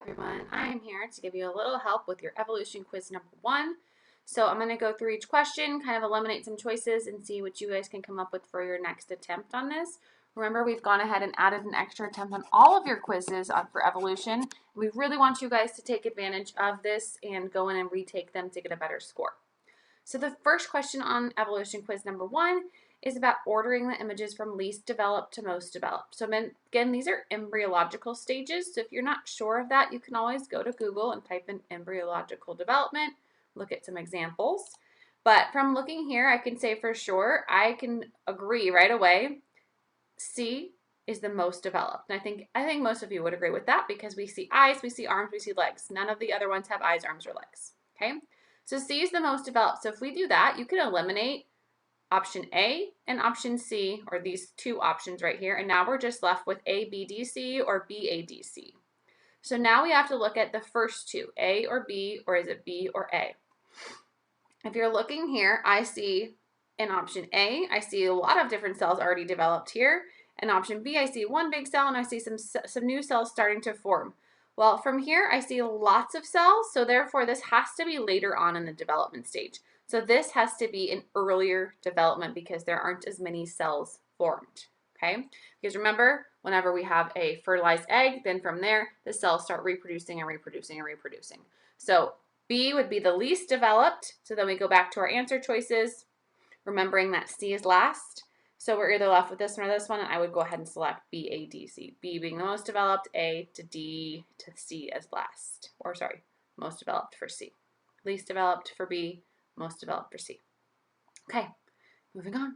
Everyone, I am here to give you a little help with your evolution quiz number 1. So I'm going to go through each question, kind of eliminate some choices, and see what you guys can come up with for your next attempt on this. Remember, we've gone ahead and added an extra attempt on all of your quizzes for evolution. We really want you guys to take advantage of this and go in and retake them to get a better score. So the first question on evolution quiz number 1 is about ordering the images from least developed to most developed. So again, these are embryological stages. So if you're not sure of that, you can always go to Google and type in embryological development, look at some examples. But from looking here, I can say for sure, I can agree right away, C is the most developed. And I think most of you would agree with that because we see eyes, we see arms, we see legs. None of the other ones have eyes, arms, or legs. Okay? So C is the most developed. So if we do that, you can eliminate option A and option C, or these two options right here, and now we're just left with A, B, D, C, or B, A, D, C. So now we have to look at the first two, A or B, or is it B or A? If you're looking here, I see in option A, I see a lot of different cells already developed here. In option B, I see one big cell, and I see some new cells starting to form. Well, from here, I see lots of cells, so therefore this has to be later on in the development stage. So this has to be an earlier development because there aren't as many cells formed, okay? Because remember, whenever we have a fertilized egg, then from there, the cells start reproducing and reproducing and reproducing. So B would be the least developed. So then we go back to our answer choices, remembering that C is last. So we're either left with this one or this one, and I would go ahead and select B, A, D, C. B being the most developed, A to D to C as last. Or sorry, most developed for C. Least developed for B, most developed for C. Okay, moving on.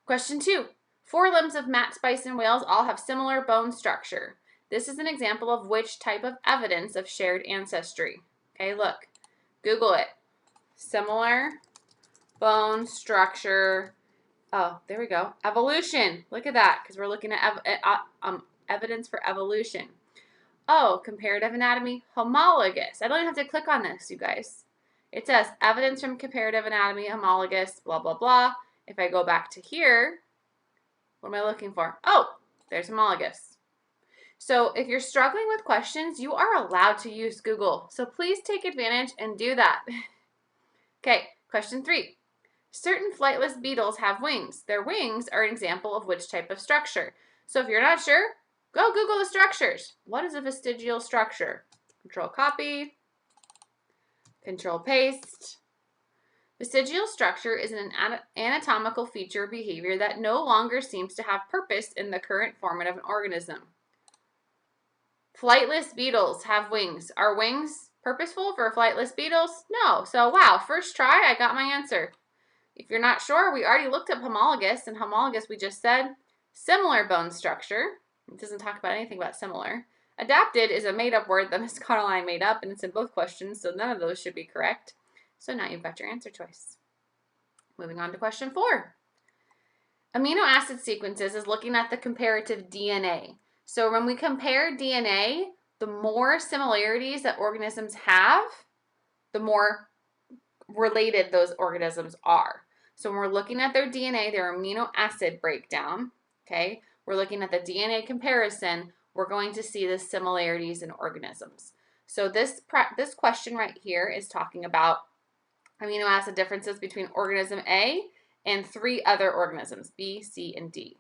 Question 2. Forelimbs of Matt's bison whales all have similar bone structure. This is an example of which type of evidence of shared ancestry. Okay, look. Google it. Similar bone structure. Oh, there we go. Evolution. Look at that, because we're looking at evidence for evolution. Oh, comparative anatomy, homologous. I don't even have to click on this, you guys. It says evidence from comparative anatomy, homologous, blah, blah, blah. If I go back to here, what am I looking for? Oh, there's homologous. So if you're struggling with questions, you are allowed to use Google. So please take advantage and do that. Okay, question 3. Certain flightless beetles have wings. Their wings are an example of which type of structure. So if you're not sure, go Google the structures. What is a vestigial structure? Control copy, control paste. Vestigial structure is an anatomical feature or behavior that no longer seems to have purpose in the current form of an organism. Flightless beetles have wings. Are wings purposeful for flightless beetles? No. So wow, first try, I got my answer. If you're not sure, we already looked up homologous, and homologous we just said similar bone structure. It doesn't talk about anything about similar. Adapted is a made-up word that Ms. Carline made up, and it's in both questions, so none of those should be correct. So now you've got your answer choice. Moving on to question 4. Amino acid sequences is looking at the comparative DNA. So when we compare DNA, the more similarities that organisms have, the more related those organisms are. So when we're looking at their DNA, their amino acid breakdown, okay, we're looking at the DNA comparison, we're going to see the similarities in organisms. So this question right here is talking about amino acid differences between organism A and 3 other organisms, B, C, and D.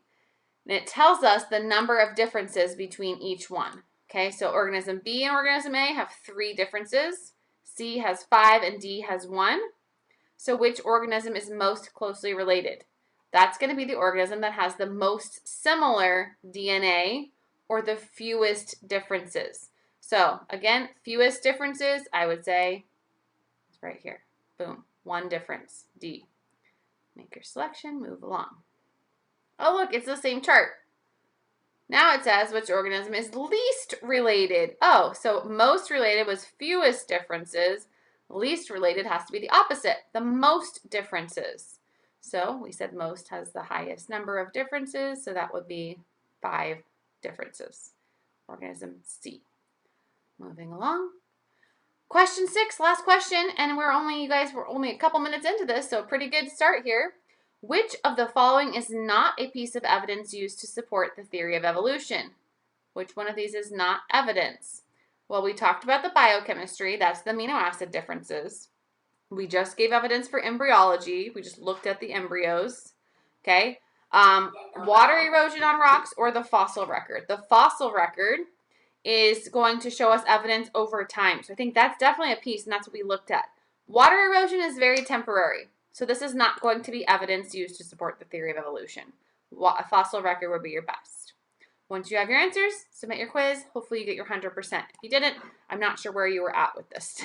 And it tells us the number of differences between each one. Okay, so organism B and organism A have 3 differences. C has 5 and D has 1. So which organism is most closely related? That's going to be the organism that has the most similar DNA or the fewest differences. So again, fewest differences, I would say, it's right here. Boom, 1 difference, D. Make your selection, move along. Oh, look, it's the same chart. Now it says which organism is least related. Oh, so most related was fewest differences. Least related has to be the opposite, the most differences. So we said most has the highest number of differences, so that would be 5 differences. Organism C. Moving along. Question 6, last question, and we're only a couple minutes into this, so pretty good start here. Which of the following is not a piece of evidence used to support the theory of evolution? Which one of these is not evidence? Well, we talked about the biochemistry. That's the amino acid differences. We just gave evidence for embryology. We just looked at the embryos. Okay. Water erosion on rocks or the fossil record. The fossil record is going to show us evidence over time. So I think that's definitely a piece, and that's what we looked at. Water erosion is very temporary. So this is not going to be evidence used to support the theory of evolution. A fossil record would be your best. Once you have your answers, submit your quiz. Hopefully you get your 100%. If you didn't, I'm not sure where you were at with this